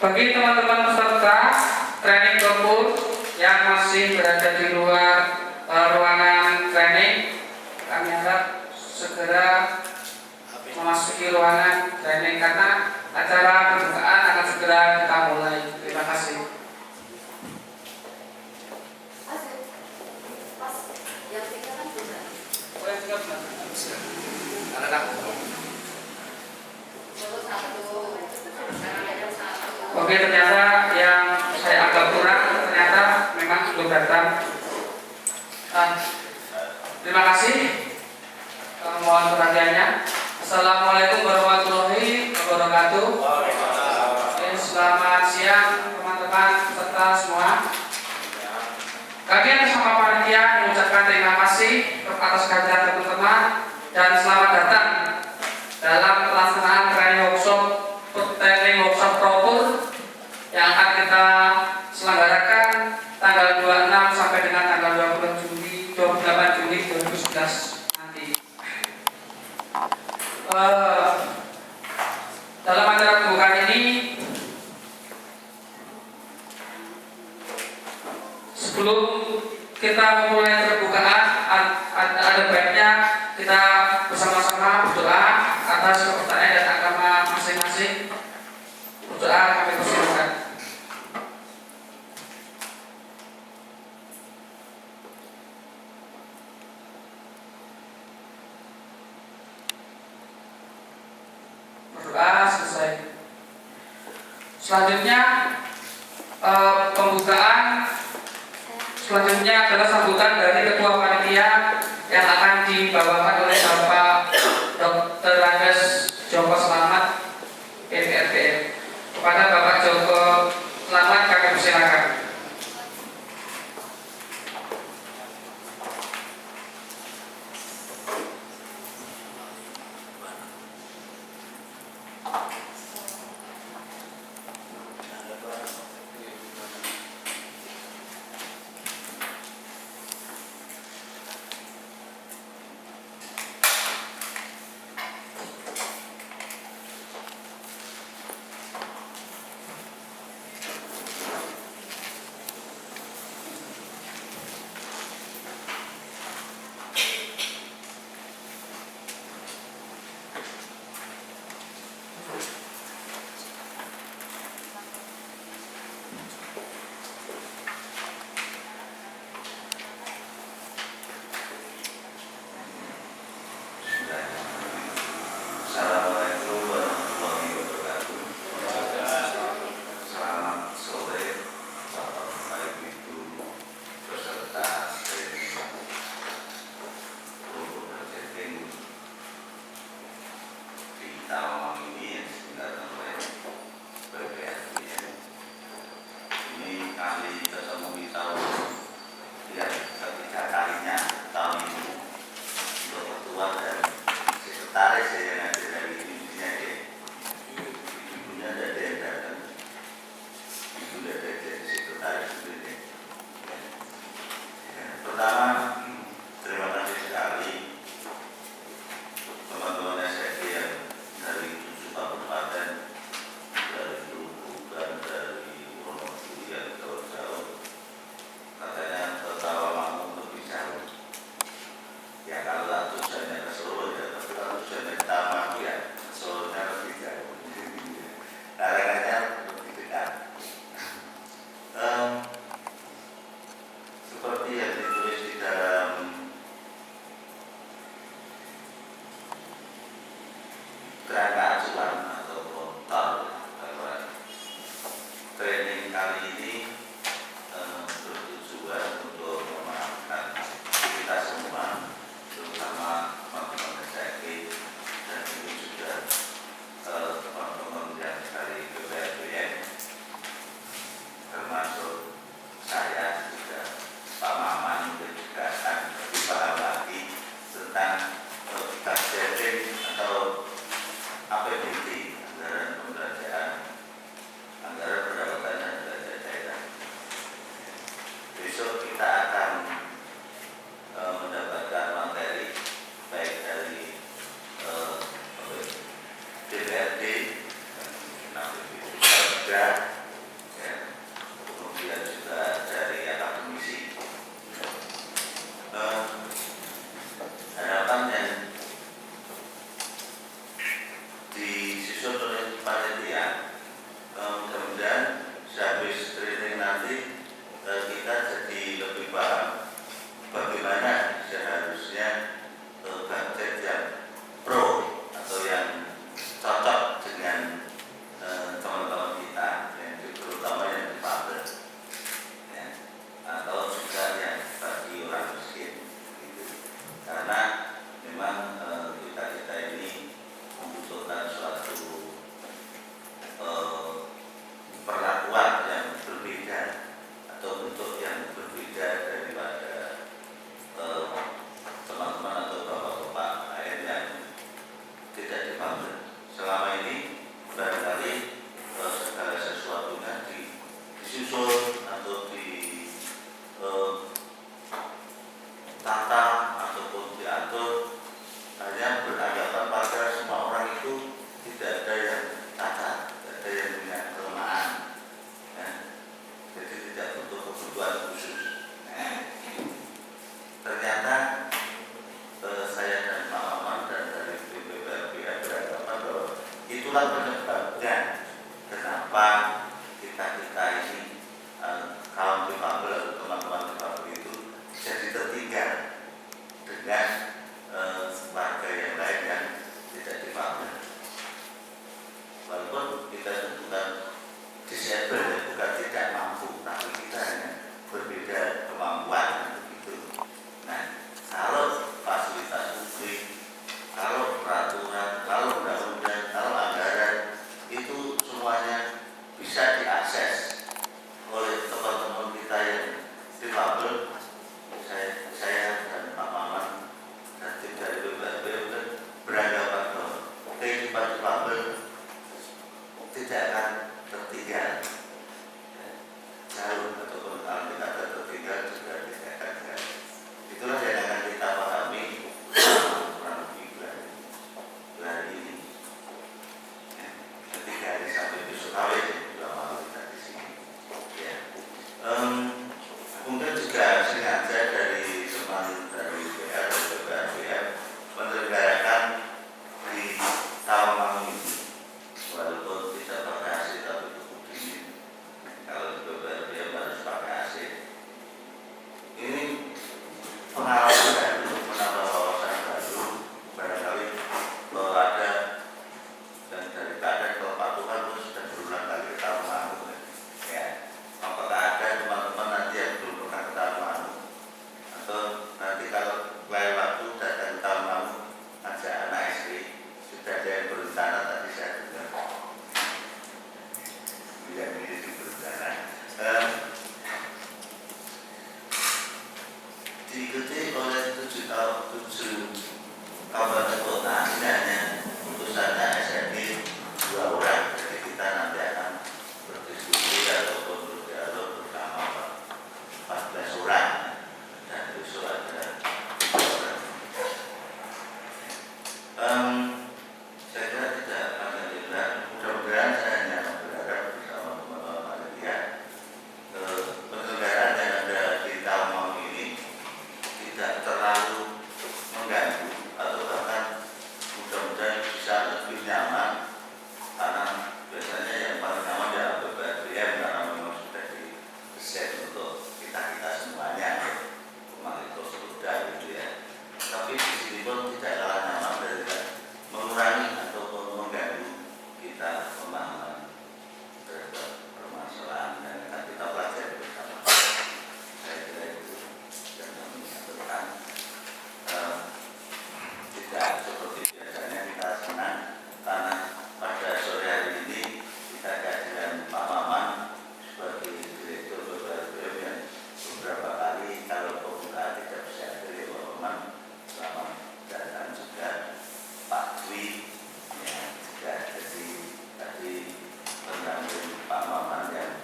Bagi teman-teman peserta training tempur yang masih berada di luar ruangan training, kami harap segera memasuki ruangan training karena acara pembukaan akan segera kita mulai. Terima kasih. Oke, ternyata yang saya agak kurang ternyata memang belum datang. Terima kasih. Mohon perhatiannya. Assalamualaikum warahmatullahi wabarakatuh. Selamat siang teman-teman peserta semua. Kami bersama panitia mengucapkan terima kasih atas kehadiran teman-teman dan selamat datang dalam pelaksanaan training workshop Propur yang akan kita selenggarakan tanggal 26 sampai dengan tanggal 28 Juni 2011 nanti. Dalam acara pembukaan ini, sebelum kita memulai pembukaan, ada baiknya kita bersama-sama berdoa atas kepercayaan dan agama masing-masing. Berdoa kami persilakan. Berdoa selesai. Selanjutnya pembukaan. Selanjutnya adalah sambutan dari Ketua Panitia yang akan dibawakan oleh Bapak Dr. Andes Joko Selamat, PPRPM. Kepada Bapak Joko Selamat kami persilakan. Termasuk saya juga Pak Maman diikuti oleh 7 kabupaten kota, tidak hanya putusannya SND 2 orang. Jadi kita nanti akan berdiskusi ataupun berdialog bersama 14 orang dan besok ada 3 orang. Saya kira tidak panjang lebar. Mudah-mudahan saya hanya berharap bersama teman-teman panitia penyelenggaraan yang ada di tahun mau ini tidak terlalu mengganggu atau bahkan mudah-mudahan bisa lebih nyaman, karena biasanya yang paling nyaman ya BBM karena memang sudah didesain untuk kita semuanya, memang itu sudah gitu ya. Tapi di sini pun tidak kalah nyaman dan tidak mengurangi ataupun mengganggu kita pemahaman terhadap permasalahan yang akan kita pelajari bersama. Saya kira itu yang kami sampaikan. Tidak seperti biasanya kita senang karena pada sore hari ini kita kehadiran Pak Maman sebagai Direktur BBM yang beberapa kali kalau pembukaan tidak bisa hadir Pak Maman, selamat datang juga Pak Dwi yang juga jadi tadi pendamping Pak Maman yang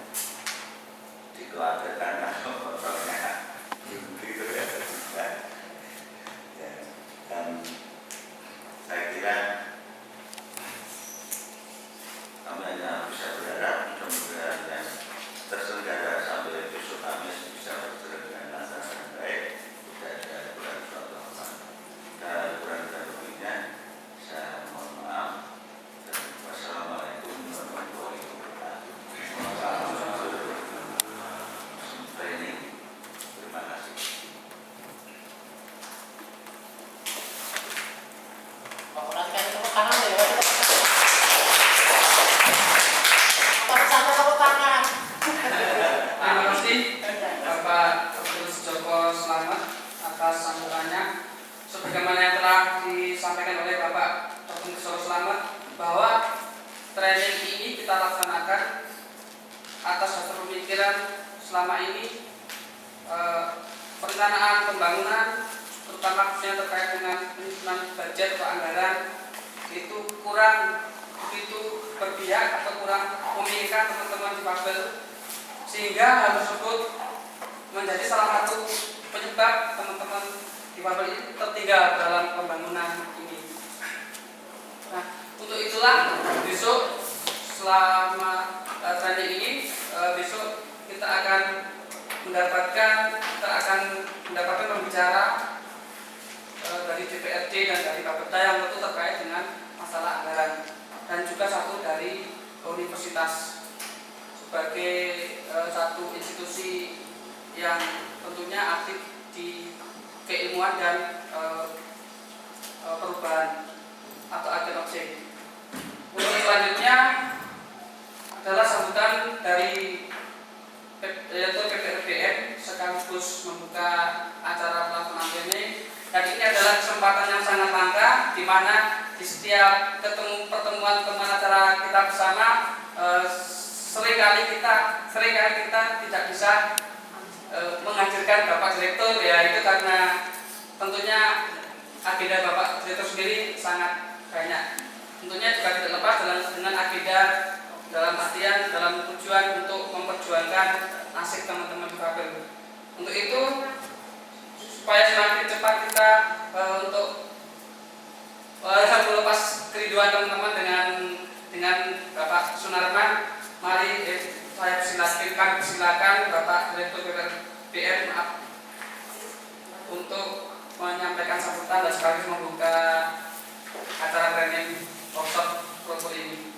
dikeluarkan atau motornya gitu ya. Dan saya kira kami hanya bisa berharap mudah-mudahan yang terselenggara sampai besok Kamis bisa berjalan dengan lancar dan baik, tidak ada kurang-kurang dan kurang-kurang lebihnya. Saya mohon maaf dan wassalamualaikum warahmatullahi wabarakatuh. Terima kasih. Terima kasih Bapak Terus Joko Slamet atas sambutannya. Sebagaimana yang telah disampaikan oleh Bapak Terus Joko Slamet bahwa training ini kita laksanakan atas dasar pemikiran selama ini perencanaan pembangunan, terutama khususnya terkait dengan penyusunan budget atau anggaran itu kurang begitu berpihak atau kurang memikirkan teman-teman difabel, sehingga hal tersebut menjadi salah satu penyebab teman-teman difabel ini tertinggal dalam pembangunan ini. Nah, untuk itulah besok selama training ini besok kita akan mendapatkan pembicara dari DPRD dan dari Bapeda yang tentu terkait dengan masalah anggaran, dan juga satu dari universitas sebagai satu institusi yang tentunya aktif di keilmuan dan perubahan atau agen objek. Untuk selanjutnya adalah sambutan dari yaitu PPRBM sekaligus membuka acara pelaksanaan ini. Dan ini adalah kesempatan yang sangat langka, di mana di setiap pertemuan acara kita bersama seringkali kita tidak bisa menghadirkan Bapak Direktur, ya itu karena tentunya agenda Bapak Direktur sendiri sangat banyak. Tentunya juga tidak lepas dengan agenda dalam tujuan untuk memperjuangkan nasib teman-teman difabel. Untuk itu supaya semakin cepat kita untuk melepas kerinduan teman-teman dengan Bapak Sunarman, mari saya persilakan Bapak Direktur BPRBM untuk menyampaikan sambutan dan sekaligus membuka acara training workshop protokol ini.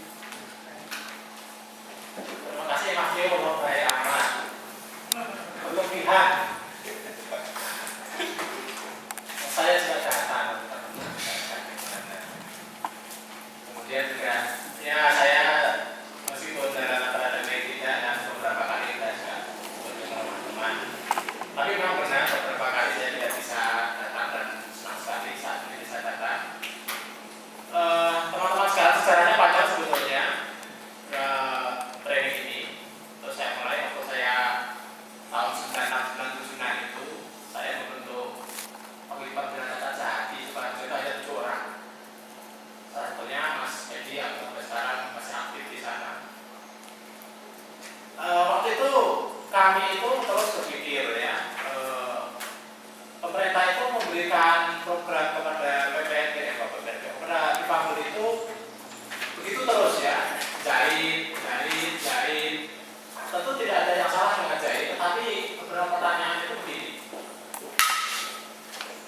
Terima kasih Mas Yo, baik amat. Berlebihan. Saya sudah datang. Kemudian juga, ya saya meskipun dalam akademik tidak dan beberapa kali kita juga bertemu teman-teman, tapi memang benar beberapa kali saya tidak bisa datang dan senang sekali saat ini bisa datang. Teman-teman sekarang sejarahnya panjang sebetulnya. Training ini terus saya mulai waktu saya tahun 1997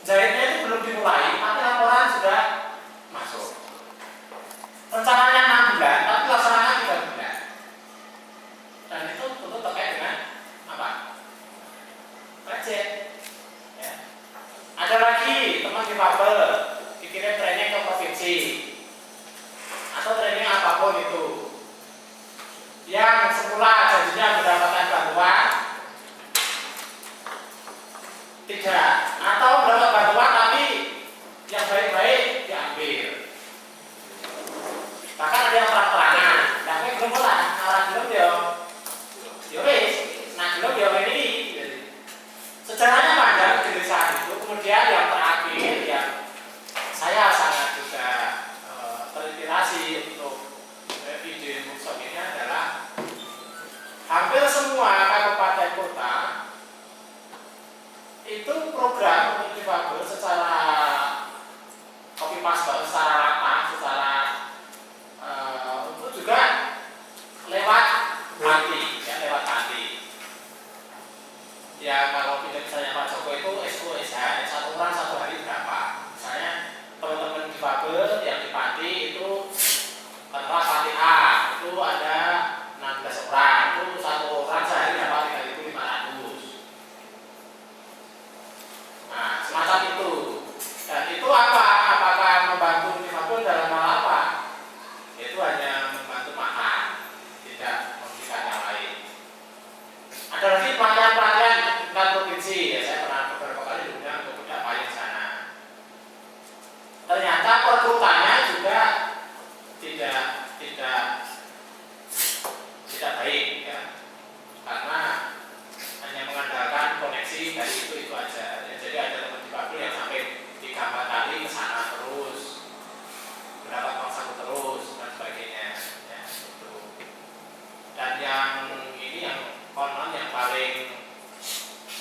jahitnya itu belum dimulai, tapi laporan sudah masuk. Rencananya 6 bulan, tapi laksananya 3 bulan. Dan itu tentu terkait dengan apa? Budget. Ya. Ada lagi teman difabel dikirim training ke provinsi atau training apapun itu, yang semula janjinya mendapatkan bantuan tidak, atau mendapat bantuan tapi yang baik-baik diambil. Bahkan ada yang terang-terangan, tapi belum mulai orang belum dia, wis, nah belum dia ini. Sejarahnya panjang di desa itu. Kemudian yang terakhir yang saya sangat juga terinspirasi untuk ide workshop ini adalah hampir semua kabupaten kota itu program untuk difabel secara copy paste, secara rata, secara untuk juga lewat panti, ya, lewat panti. Ya kalau kita misalnya Pak Joko itu SOSH, satu orang satu hari berapa? Misalnya teman-teman difabel yang di panti itu katakanlah panti A itu ada 16 orang, itu satu orang sehari dapat 3.500. Nah semacam itu. Dan itu apa? Apakah membantu difabel dalam hal apa? Itu hanya membantu makan, tidak memberikan yang lain. Ada lagi pelatihan-pelatihan tingkat provinsi, ya saya pernah beberapa kali diundang untuk tidak payung sana. Ternyata perekrutannya juga tidak baik, ya, karena hanya mengandalkan koneksi dari itu aja. Ya, jadi ada teman difabel yang sampai 3-4 kali ke sana terus, mendapat kontak terus dan sebagainya. Ya, gitu. Dan yang ini yang konon yang paling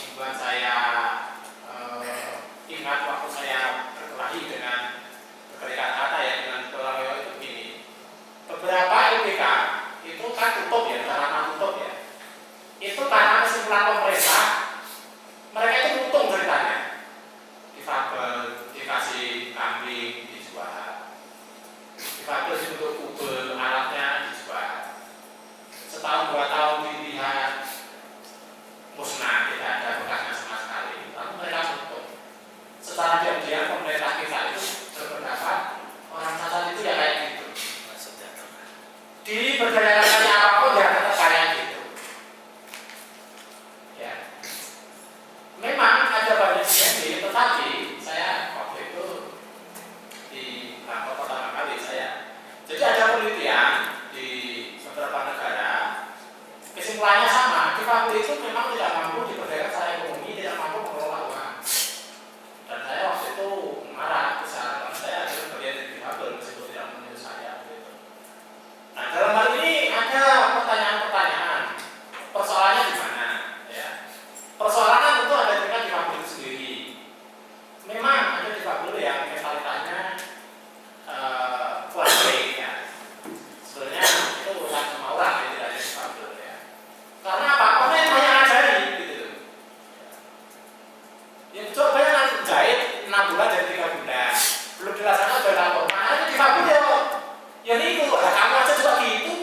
membuat saya ingat waktu saya berkelahi dengan berkelikat kata ya dengan Pelayo itu begini. Beberapa LPK itu kan tutup ya, karena tutup ya. Itu karena kesimpulan pemerintah, mereka itu untung ceritanya. Difabel dikasih kambing dijual, difabel untuk kubel alatnya dijual. Setahun 2 tahun dilihat musnah, tidak ada bekasnya sama sekali. Lalu mereka tutup. Secara diam-diam pemerintah kita itu berpendapat orang cacat itu ya kayak gitu. Di perjalanannya apapun ya tetap kayak gitu. Ya. Memang ada banyak sinergi, tetapi saya waktu itu di Bangkok pertama kali saya. Jadi ada penelitian di beberapa negara. Kesimpulannya sama, difabel itu memang tidak mampu diberdayakan secara ekonomi, tidak mampu mengelola uang. Dan saya waktu itu marah besar karena saya adalah bagian dari difabel meskipun tidak menurut saya. Gitu. Nah dalam hal ini ada pertanyaan-pertanyaan, persoalannya di mana? Ya. Persoalannya tentu ada tingkat difabel itu sendiri. Memang ada difabel yang mentalitasnya kurang baik ya. Sebenarnya itu urusan semua orang yang tidak ada difabel ya. Karena apa? Orang yang banyak ngajari gitu. Yang coba yang jahit 6 bulan dari 3 bulan belum dilaksanakan sudah lapor. Nah ada difabel ya ini itu, kamu aja juga gitu.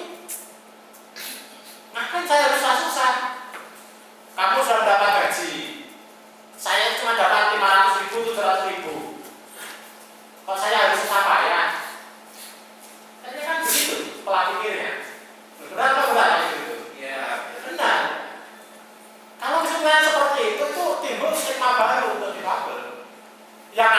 Ngapain saya harus susah? Kamu sudah mendapat gaji, saya cuma dapat 500.000, 700.000. Kalau saya harus susah payah, ini kan begitu pola pikirnya. Benar atau benar gitu? Ya benar. Kalau kesimpulan seperti itu timbul stigma baru untuk difabel. Yang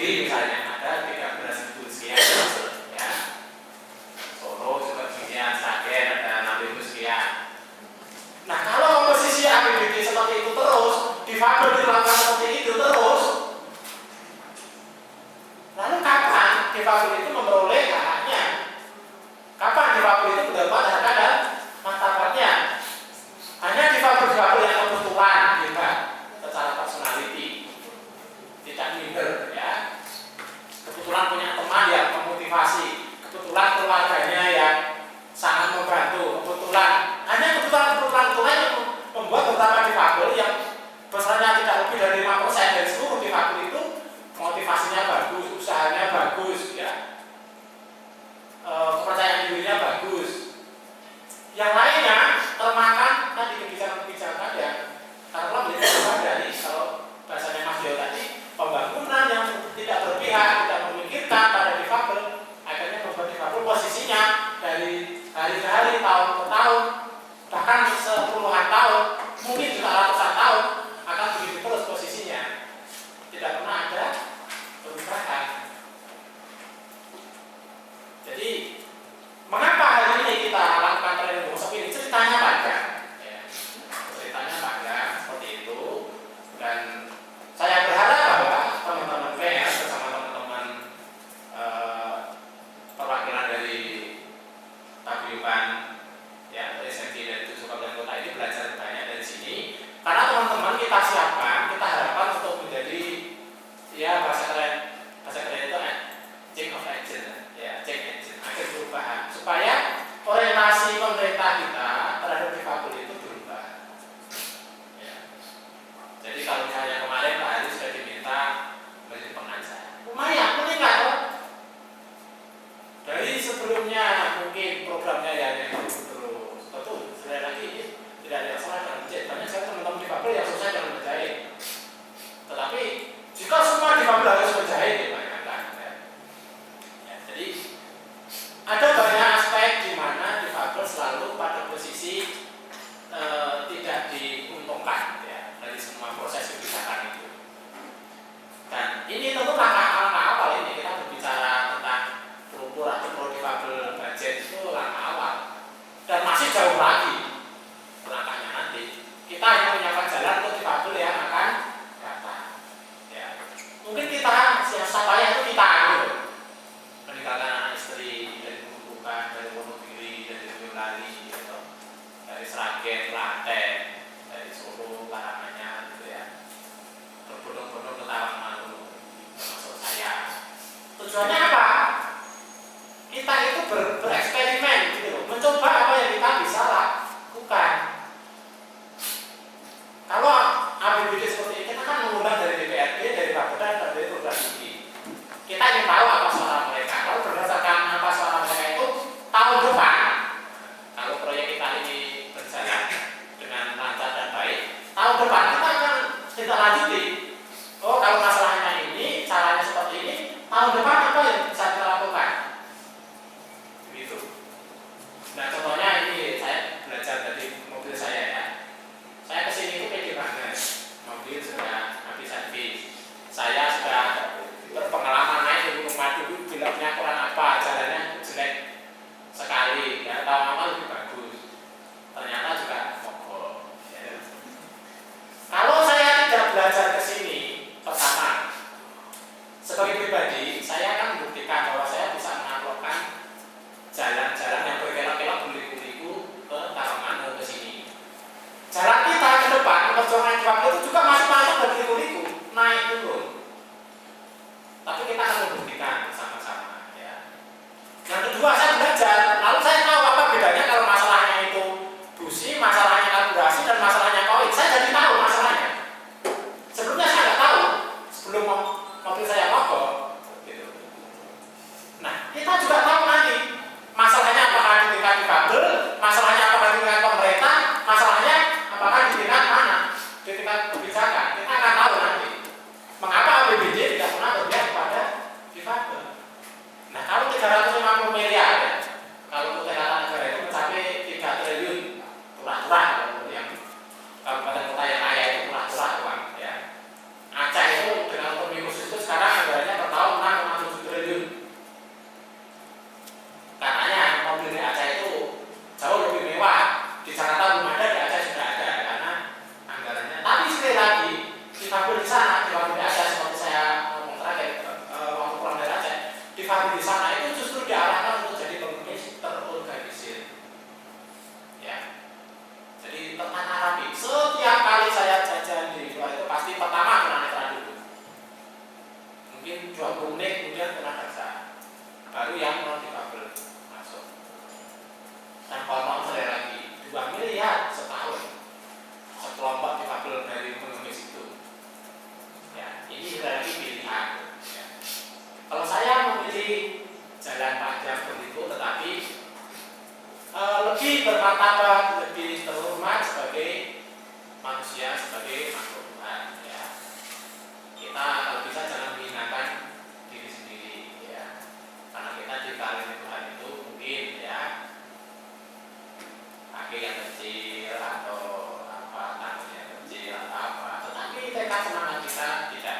sendiri misalnya ada 13.000 sekian ya. Solo juga sekian, Sragen ada 6.000 sekian. Nah kalau komposisi APBD seperti itu terus, difabel dilakukan seperti itu terus, lalu kapan difabel itu memperoleh haknya? Kapan difabel itu mendapat harga dan martabatnya? Hanya difabel yang kebetulan, juga secara personality, tidak minder, ya. Kebetulan punya teman yang memotivasi, kebetulan keluarganya yang sangat membantu, kebetulan hanya kebetulan yang membuat beberapa difabel yang besarnya tidak lebih dari 5% dari seluruh difabel itu motivasinya bagus, usahanya bagus, ya, kepercayaan dirinya bagus. Yang lainnya termakan tadi kebijakan-kebijakan yang karena menjadi bagian dari, kalau bahasanya Mas Dio tadi, pembangunan yang tidak berpihak, tidak memikirkan pada difabel, akhirnya membuat difabel posisinya dari hari ke hari, tahun ke tahun, bahkan sepuluhan tahun, mungkin juga ratusan tahun akan begitu terus posisinya, tidak pernah ada perubahan. Jadi mengapa hari ini kita lakukan training workshop ini? Ceritanya panjang, ya. Ceritanya panjang seperti itu, dan saya berharap bahwa teman-teman PS bersama teman-teman perwakilan dari paguyuban ya SMK dari 7 kabupaten kota ini belajar banyak dari sini, karena teman-teman kita siapkan, kita harapkan untuk menjadi ya bahasa keren itu change of agent, ya change agent, agen perubahan, supaya orientasi pemerintah kita terhadap difabel itu berubah. Ya. Jadi kalau misalnya kemarin Pak Hari sudah diminta menjadi pengajar, lumayan meningkat loh. Dari sebelumnya mungkin programnya ya terus, tentu sekali lagi tidak ada yang salah dengan menjahit. Banyak sekali teman-teman difabel yang susah dalam menjahit. Tetapi jika semua difabel harus menjahit, dibayangkan. Ya, jadi ada banyak aspek di mana difabel selalu pada posisi tidak diuntungkan ya dari semua proses kebijakan itu. Dan ini tentu langkah awal ini kita berbicara tentang struktur atau pro difabel budget itu langkah awal dan masih jauh lagi langkahnya nanti. Kita hanya menyiapkan jalan untuk difabel yang akan datang. Ya. Mungkin kita siapa payah itu kita gitu. Meninggalkan anak istri dari Bukan, dari Wonogiri, dari Boyolali, gitu. Dari Sragen, Klaten, dari Solo, Karanganyar, gitu ya. Berbondong-bondong ke Tawangmangu, termasuk saya. Tujuannya apa? Kita itu bereksperimen, gitu, mencoba apa yang kita bisa lakukan. Kalau APBD seperti ini, kita kan mengundang dari DPRD, dari Bapeda, dan dari program studi. Kita ingin tahu apa suara mereka. Kalau berdasarkan apa suara mereka itu tahun depan, kalau proyek kita ini berjalan dengan lancar dan baik, tahun depan kita akan tidak lanjuti. Oh, kalau masalahnya ini, caranya seperti ini, tahun depan apa yang bisa kita lakukan? Begitu. Nah, contohnya ini saya belajar dari mobil saya ya. Saya kesini itu pede banget. Mobil sudah habis servis. Saya sudah berpengalaman naik di Gunung Madu, bilangnya kurang apa, jalannya jelek sekali, ya tahu-tahu lebih bagus. Ternyata juga mogok. Ya. Kalau saya tidak belajar ke sini, pertama, sebagai pribadi, saya akan membuktikan bahwa saya bisa mengaklokkan jalan-jalan yang berkelok-kelok berliku-liku ke Tawangmangu ke sini. Jalan kita ke depan, perjuangan difabel itu juga masih masuk berliku-liku, naik turun. Tapi kita akan membuktikan bersama-sama ya. Yang kedua, saya belajar, lalu saya tahu apa bedanya kalau masalahnya itu busi, masalahnya karburasi, dan masalahnya koin. Saya jadi tahu masalahnya. Sebelumnya saya nggak tahu, sebelum mobil saya mogok gitu. Nah, kita juga tahu nanti masalahnya apakah di tingkat difabel, masalahnya apakah di tingkat pemerintah, masalahnya apakah di tingkat mana, di tingkat kebijakan. Kita akan tahu nanti. Mengapa kami di sana itu justru diarahkan untuk jadi pengemis terorganisir. Ya. Jadi tentara rapi. Setiap kali saya jajan di luar itu pasti pertama kena netra dulu. Mungkin 20 menit kemudian kena daksa. Baru yang non difabel masuk. Dan kalau saya lagi 2 miliar setahun sekelompok difabel dari pengemis itu. Ya, ini sekali lagi pilihan. Ya. Kalau saya memilih jalan panjang begitu, tetapi lebih bermartabat, lebih terhormat sebagai manusia, sebagai makhluk Tuhan. Ya. Kita kalau bisa jangan menghinakan diri sendiri, ya. Karena kita dikaruniai Tuhan itu mungkin, ya, kaki yang kecil atau apa, tangan yang kecil atau apa. Tetapi tekad semangat kita tidak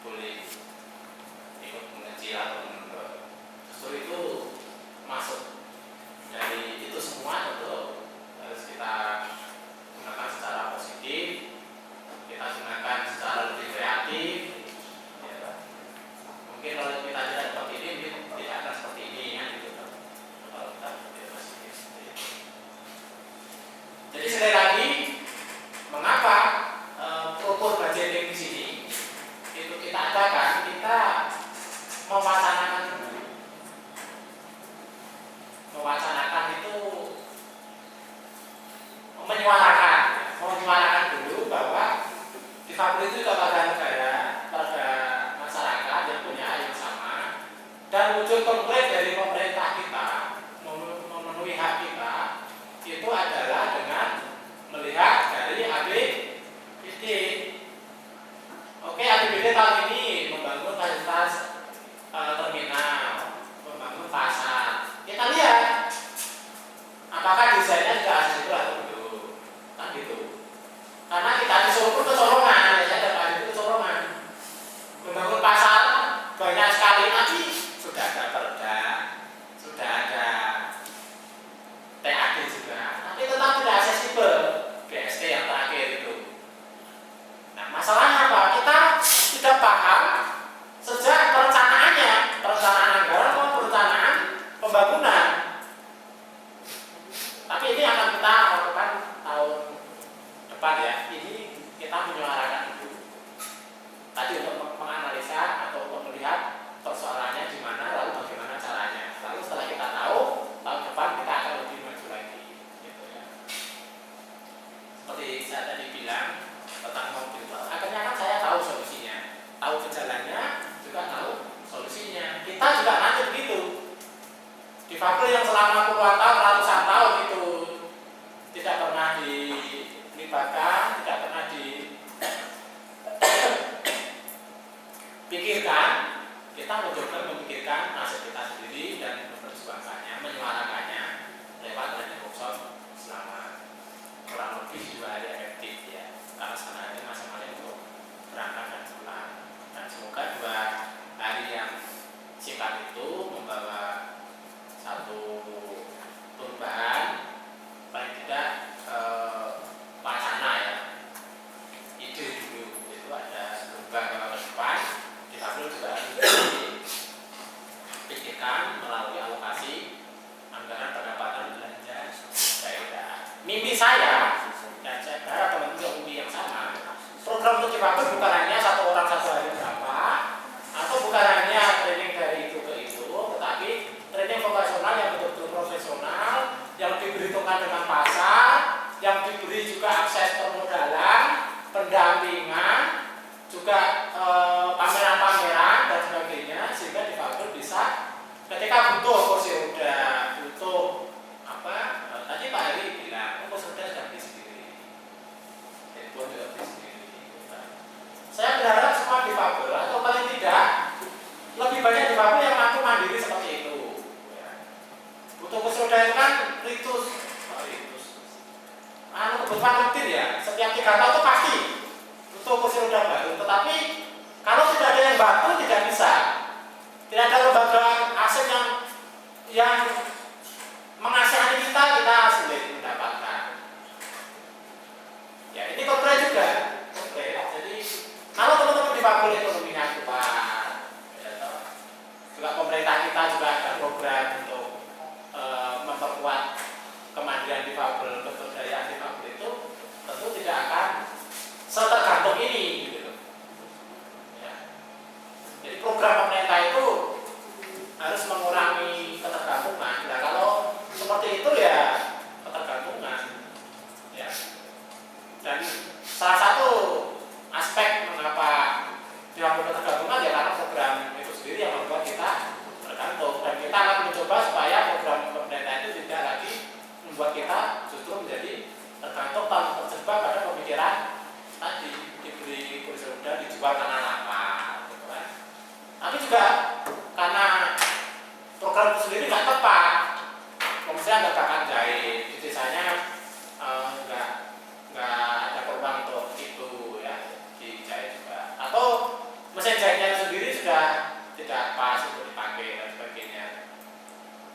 boleh ikut mengecil atau menurut. Justru itu masuk dari itu semua tentu harus kita gunakan secara positif, kita gunakan secara lebih kreatif. Ya. Mungkin kalau kita tidak seperti ini, mungkin tidak akan seperti ini, ya, gitu. Kalau kita lebih positif seperti itu. Jadi sekali lagi, mengapa prokur budgeting di sini itu kita adakan, kita mewacanakan itu menyuarakan dulu bahwa difabel itu pada negara, pada masyarakat yang punya hak yang sama, dan wujud konkret dari pemerintah kita memenuhi hak kita itu adalah dengan melihat dari APBD. Oke, APBD tahun ini membangun fasilitas terminal, membangun pasar. Kita lihat apakah desainnya juga aksesibel atau belum, kan gitu. Karena kita disuruh pun kecolongan, ya, saya dapat itu kecolongan. Membangun pasar banyak sekali, nanti sudah ada perda, sudah ada TAD juga, tapi tetap tidak aksesibel. BST yang terakhir itu. Nah, masalahnya apa? Kita tidak paham sejak perencanaannya, perencanaan anggaran maupun perencanaan pembangunan. Tapi ini akan kita lakukan tahun depan, ya. Ini kita menyuarakan dulu. Tadi untuk menganalisa atau untuk melihat persoalannya di mana, lalu bagaimana caranya. Lalu setelah kita tahu, tahun depan kita akan lebih maju lagi. Gitu, ya. Seperti saya tadi bilang tentang mobil, akhirnya kan saya tahu solusinya, tahu gejalanya, juga tahu solusinya. Kita juga nanti begitu. Difabel yang selama puluhan tahun, ratusan tahun itu tidak pernah dilibatkan, tidak pernah dipikirkan, kita mencoba memikirkan nasib kita sendiri dan memperjuangkannya, menyuarakannya lewat training workshop selama kurang lebih 2 hari efektif, ya. Karena sebenarnya masing-masing untuk berangkat dan pulang. Dan semoga 2 hari yang singkat itu membawa satu perubahan, paling tidak wacana, ya, ide dulu itu ada berubah ke depan. Difabel juga harus dipikirkan melalui alokasi anggaran pendapatan belanja daerah. Mimpi saya, dan saya berharap teman-teman mimpi yang sama, program untuk difabel bukan hanya 1 orang 1 hari berapa, atau bukan hanya training dari itu ke itu, tetapi training vokasional yang betul-betul profesional, yang diperhitungkan dengan pasar, yang diberi juga akses permodalan, pendampingan, juga pameran-pameran dan sebagainya, sehingga difabel bisa ketika butuh kursi roda, butuh apa, tadi Pak Heri bilang kursi roda sudah beli sendiri, handphone juga beli sendiri. Saya berharap semua difabel atau paling tidak lebih banyak difabel yang mampu mandiri seperti itu. Butuh kursi roda itu kan ritus, kebutuhan rutin, ya. Setiap 3 tahun itu pasti butuh kursi roda baru. Tetapi kalau tidak ada yang bantu, tidak bisa. Tidak ada lembaga asing yang mengasihani kita sulit mendapatkan. Ya, ini konkret juga. Konkret. Jadi kalau teman-teman difabel ekonominya kuat, ya, juga pemerintah kita juga karena program itu sendiri nggak tepat. Misalnya nggak akan jahit di desanya, nggak ada korban untuk itu ya, dijahit juga. Atau mesin jahitnya sendiri sudah tidak pas untuk dipakai dan sebagainya.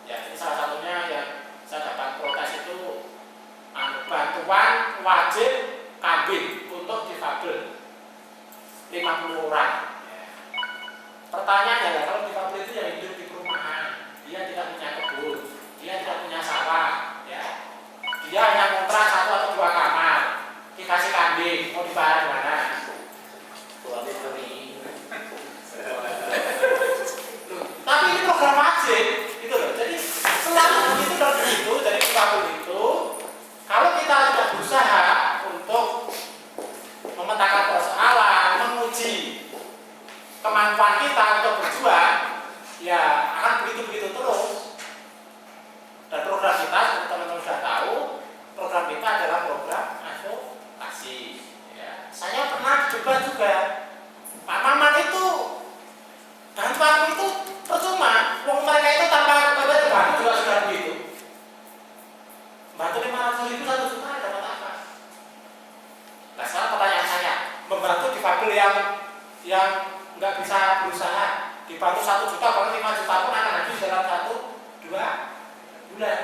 Ya, ini salah satunya yang saya dapat protes itu bantuan wajib kambing untuk difabel 50 orang. Ya. Pertanyaannya, kalau difabel itu yang hidup di perumahan, dia tidak punya kebun, dia tidak punya sawah, ya. Dia hanya ngontrak 1 atau 2 kamar, dikasih kambing, mau dibayar di mana? Tapi ini program wajib, gitu loh. Jadi selama itu dan begitu, dari difabel itu, kalau kita tidak berusaha untuk memetakan persoalan, menguji kemampuan kita untuk berjuang, ya akan begitu-begitu terus. Dan program kita, seperti teman-teman sudah tahu, program kita adalah program advokasi. Ya. Saya pernah coba juga, Pak Maman itu dan Pak itu percuma, uang mereka itu tanpa kepada bantu juga sudah begitu. Bantu 500.000 1 juta dapat apa? Nah sekarang pertanyaan saya, membantu difabel yang nggak bisa berusaha, dibantu 1 juta, kalau 5 juta pun akan habis dalam 1-2 bulan.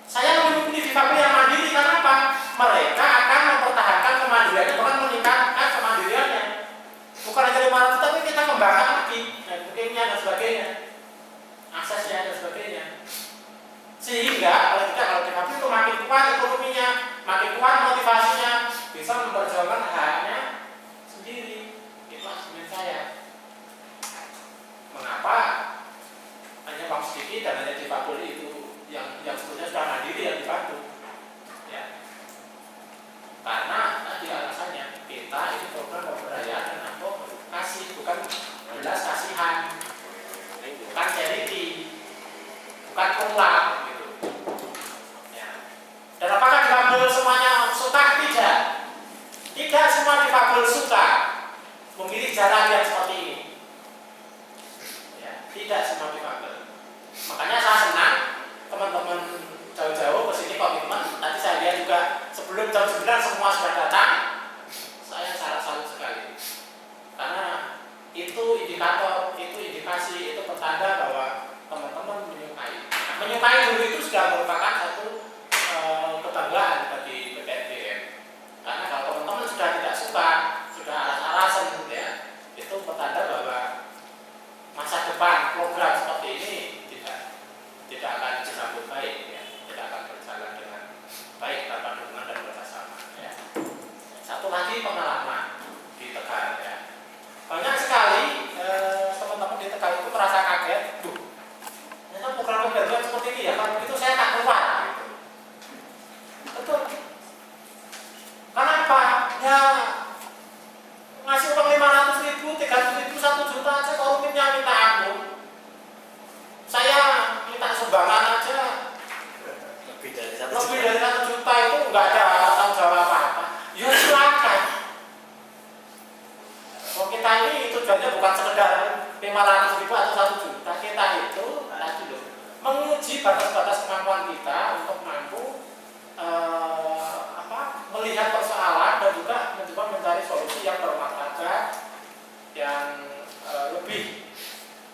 Saya lebih memilih difabel yang mandiri, karena apa? Mereka akan mempertahankan kemandiriannya, bahkan meningkatkan kemandiriannya. Bukan hanya 500, tapi kita kembangkan lagi, dan mungkinnya dan sebagainya, aksesnya dan sebagainya. Sehingga kalau difabel itu makin kuat ekonominya, makin kuat motivasinya, bisa memperjuangkan haknya sendiri. Itu argumen saya. Mengapa hanya uang sedikit dan hanya difabel itu yang sebetulnya sudah mandiri yang dibantu? Ya. Karena tadi alasannya kita ini program pemberdayaan dan advokasi, bukan belas kasihan, bukan charity, bukan pengulak. Dan apakah difabel semuanya suka? Tidak. Tidak semua difabel suka memilih jalan yang seperti ini. Ya, tidak semua difabel. Makanya saya senang teman-teman jauh-jauh ke sini komitmen. Tadi saya lihat juga sebelum jam 9 semua sudah datang. Saya sangat salut sekali. Karena itu indikator, itu indikasi, itu pertanda bahwa teman-teman menyukai. Nah, menyukai dulu itu sudah merupakan satu kebanggaan bagi PPNBM. Karena kalau teman-teman sudah tidak suka, sudah alas-alasan, ya, itu pertanda bahwa masa depan program seperti ini tidak akan disambut baik, ya, tidak akan berjalan dengan baik tanpa dukungan dan kerjasama. Ya. Satu lagi pengalaman di Tegal. Ya. Banyak sekali teman-teman di Tegal itu merasa kaget, ternyata program pembelajaran seperti ini ya, kalau begitu saya tak keluar. Betul. Kenapa? Ya ngasih uang 500.000, 300.000, 1 juta aja, korupnya minta ampun. Saya minta sumbangan aja lebih dari 1 juta itu nggak ada tanggung jawab apa-apa. Ya silakan. Oh, kita ini tujuannya bukan sekedar 500.000 atau 1 juta. Kita itu tadi loh, menguji batas-batas kemampuan kita untuk mampu melihat persoalan dan juga mencoba mencari solusi yang bermartabat, yang lebih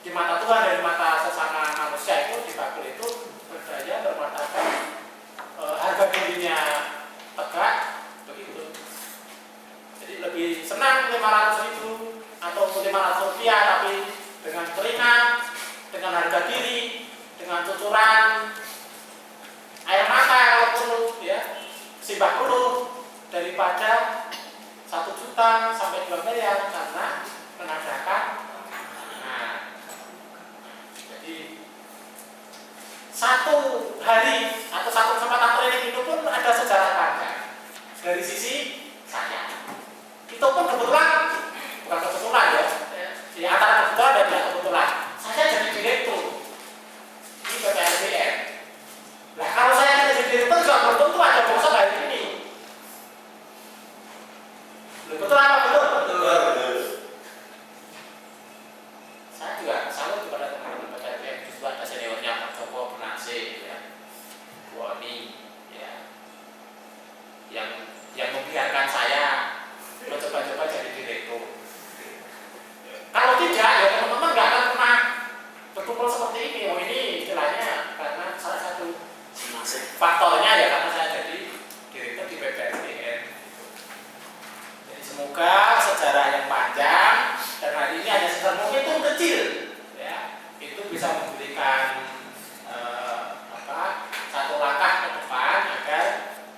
di mata Tuhan dan di mata sesama manusia. Itu difabel itu berdaya, bermartabat, harga dirinya tegak, begitu. Jadi lebih senang 500.000 atau 500 rupiah, tapi dengan keringat, dengan harga diri, dengan cucuran air mata kalau perlu, ya, simbah perlu, daripada 1 juta sampai 2 miliar karena menadakan. Nah, jadi 1 hari atau 1 kesempatan training itu pun ada sejarah panjang dari sisi saya. Itu pun kebetulan, bukan kebetulan ya, di antara kebetulan dan tidak kebetulan, saya jadi direktur di PPNBM. Nah, kalau saya jadi direktur juga belum tentu ada bosok hari ini. Betul apa betul? Betul. saya juga salut kepada teman-teman PKP yang justru ada seniornya Pak Joko Penase, ya, Bu Oni, ya, yang membiarkan saya mencoba-coba jadi direktur. Kalau tidak, ya teman-teman nggak akan pernah berkumpul seperti ini. Oh, ini istilahnya karena salah satu faktornya ya karena saya jadi direktur di PPSDN. Jadi semoga sejarah yang panjang dan hari ini hanya sekedar momentum kecil, ya, itu bisa memberikan satu langkah ke depan agar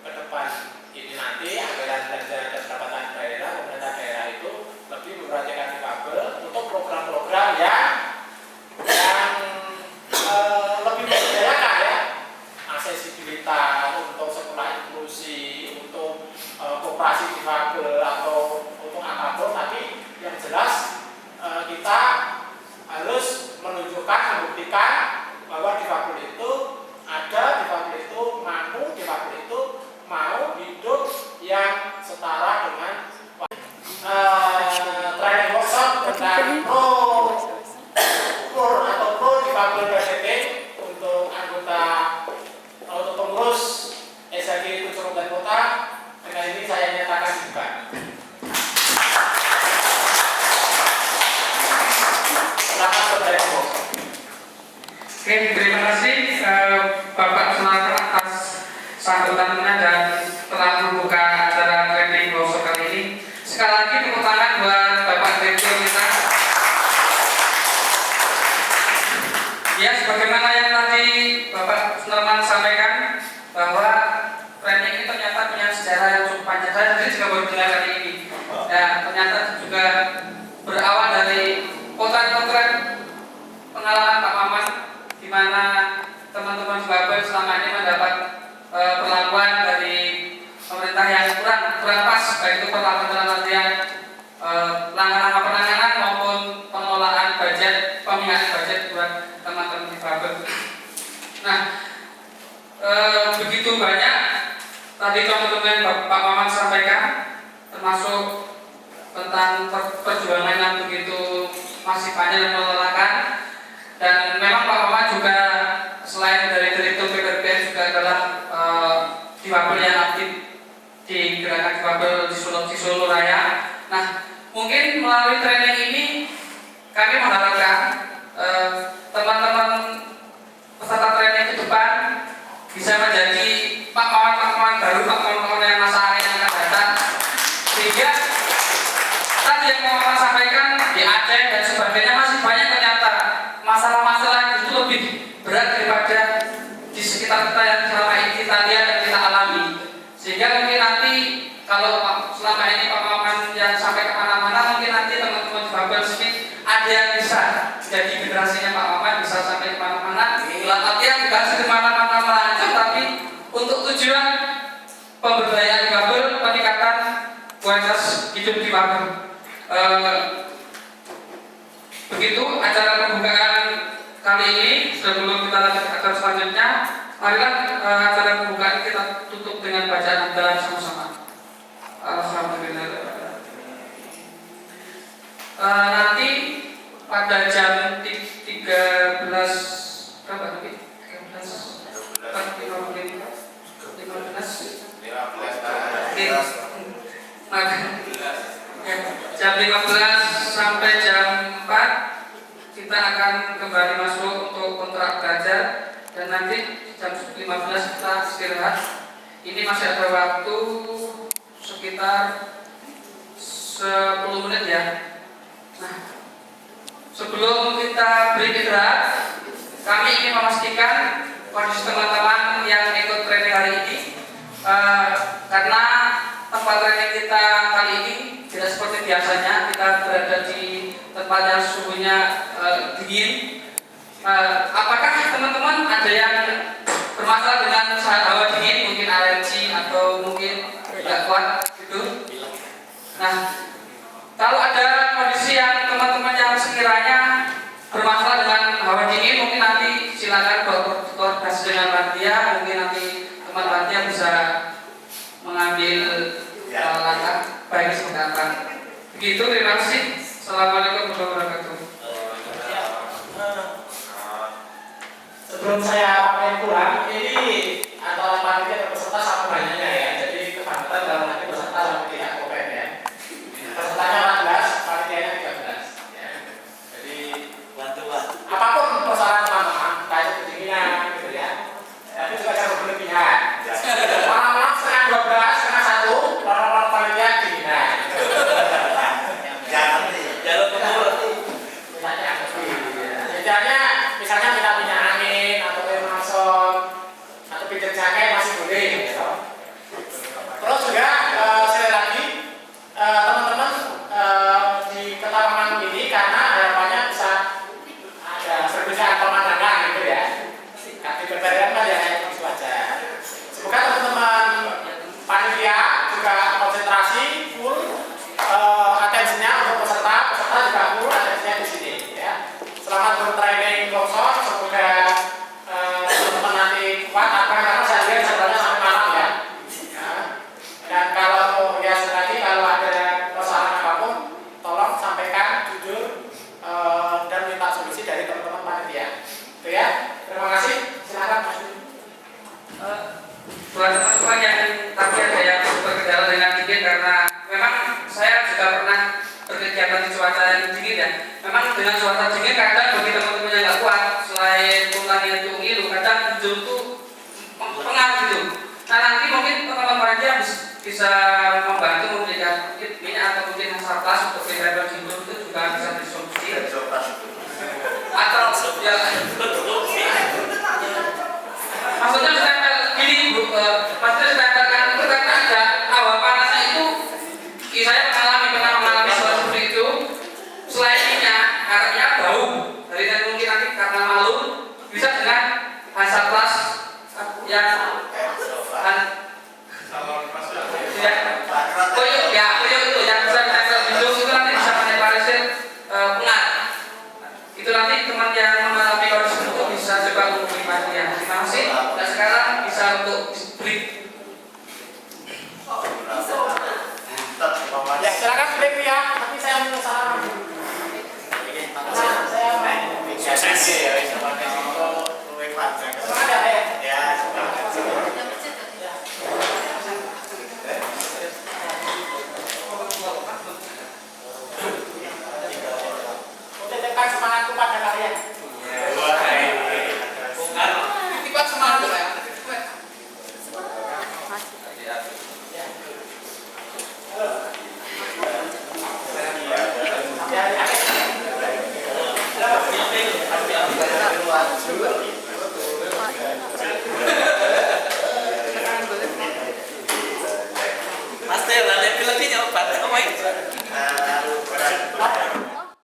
ke depan ini nanti anggaran belanja dan pendapatan daerah, pemerintah daerah itu lebih memperhatikan difabel untuk program-program yang lebih memberdayakan, ya, aksesibilitas untuk sekolah inklusi, untuk koperasi difabel atau untuk apapun, tapi yang jelas kita harus menunjukkan, membuktikan bahwa difabel itu ada, difabel itu mampu, difabel itu mau hidup yang setara dengan training workshop tentang pro difabel PSDT untuk anggota untuk pengurus SHG Tujuh dan Kota. Dengan ini saya nyatakan buka. Selamat bertemu. Oke, terima kasih Bapak Senator atas sambutannya dan telah membuka acara training workshop kali ini. Sekali lagi tepuk tangan buat Bapak Direktur kita. Ya, sebagaimana yang tadi Bapak Norman sampaikan bahwa training ini ternyata punya sejarah yang cukup panjang. Saya sendiri juga baru dengar kali ini. Ya, ternyata juga berawal dari potret-potret pengalaman Pak Maman, di mana teman-teman difabel selama ini mendapat perlakuan dari pemerintah yang kurang pas, baik itu perlakuan latihan, langkah-langkah penanganan maupun pengelolaan budget, pemihakan budget buat teman-teman difabel. Nah, begitu banyak tadi teman-teman Pak Maman sampaikan, termasuk tentang perjuangan yang begitu masih panjang dan melelahkan. Dan memang Pak Maman juga selain dari direktur PPPN juga adalah difabel yang aktif di gerakan difabel di Solo Raya. Nah, mungkin melalui training ini kami mengharapkan teman-teman peserta training ke depan bisa menjadi Pak Maman baru, Pak Maman yang masa yang akan datang, sehingga tadi yang Pak Maman sampaikan di Aceh dan sebagainya masih banyak ternyata masalah-masalah itu lebih berat daripada di sekitar kita yang selama ini kita lihat dan kita alami. Sehingga mungkin nanti kalau selama ini Pak Maman yang sampai kemana-mana, mungkin nanti teman-teman difabel sini ada yang bisa jadi generasinya Pak Maman bisa sampai kemana-mana. Artinya bukan kemana-mana melancong, tapi untuk tujuan pemberdayaan difabel, peningkatan kualitas hidup difabel. Begitu acara pembukaan kali ini. Sebelum kita lanjut ke acara selanjutnya, marilah acara pembukaan kita tutup dengan bacaan dalam sama-sama. Alhamdulillah. Nanti pada jam 13 berapa nanti? 15 sampai jam 4 kita akan kembali masuk untuk kontrak belajar, dan nanti jam 15 kita istirahat. Ini masih ada waktu sekitar 10 menit ya. Nah, sebelum kita break istirahat, kami ingin memastikan kondisi teman-teman yang ikut training hari ini, karena tempat training kita kali ini tidak seperti biasanya. Kita berada di tempat yang suhunya dingin. Apakah teman-teman ada yang bermasalah dengan hawa dingin, mungkin alergi atau mungkin tidak kuat gitu? Nah, kalau ada kondisi yang teman-teman yang sekiranya bermasalah dengan hawa dingin, mungkin nanti silakan berkoordinasi dengan panitia. Mungkin nanti teman panitia bisa mengambil langkah baik seperti apa. Begitu, terima kasih. Assalamualaikum warahmatullahi wabarakatuh. sebelum saya pakai kurang, ini antara panitia dan peserta sama banyaknya ya. Jadi kebangetan dalam nanti peserta sama tidak komen ya. Pesertanya 14, panitianya 13 ya. Jadi apapun persoalan teman-teman, kayak kedinginan gitu ya. Tapi juga jangan berlebihan. Malam-malam setengah 12, setengah 1, orang-orang panitia kedinginan. Jangan nih. Misalnya kita punya angin atau mason atau pinjam jaket masih boleh gitu. Terus juga sekali lagi teman-teman di Ketapang ini karena harapannya bisa ada perbedaan pemandangan gitu ya. Di perbedaan kan ya itu aja. Semoga teman-teman panitia juga konsentrasi full atensinya untuk peserta juga full atensinya di sini ya. Selamat bertraining longsor, semoga teman-teman nanti kuat karena saya lihat jadwalnya sampai malam ya. Dan kalau ya lagi kalau ada persoalan apapun tolong sampaikan jujur dan minta solusi dari teman-teman panitia. Oke ya, terima kasih. Silakan Mas. Buat teman-teman yang tadi ada yang berkendala dengan dingin karena memang saya juga pernah berkegiatan di cuaca yang dingin ya. Memang dengan cuaca dingin kadang bagi teman-teman yang nggak kuat selain pulangnya itu ngilu, kadang hijau itu pengaruh gitu. Nah nanti mungkin teman-teman panitia bisa membantu memberikan minyak atau mungkin hasaplas untuk menghilangkan hijau itu juga bisa disolusi. Atau ya maksudnya ditempel gini Bu, maksudnya ditempelkan itu karena ada hawa panasnya itu saya pernah mengalami seperti itu. Selain minyak, artinya bau dari tadi mungkin nanti karena malu bisa dengan hasaplas yang koyok itu yang bisa ditempel hidung itu nanti bisa menetralisir pengat. Itu nanti teman yang mengalami kondisi itu bisa coba menghubungi panitia. Terima kasih. Dan sekarang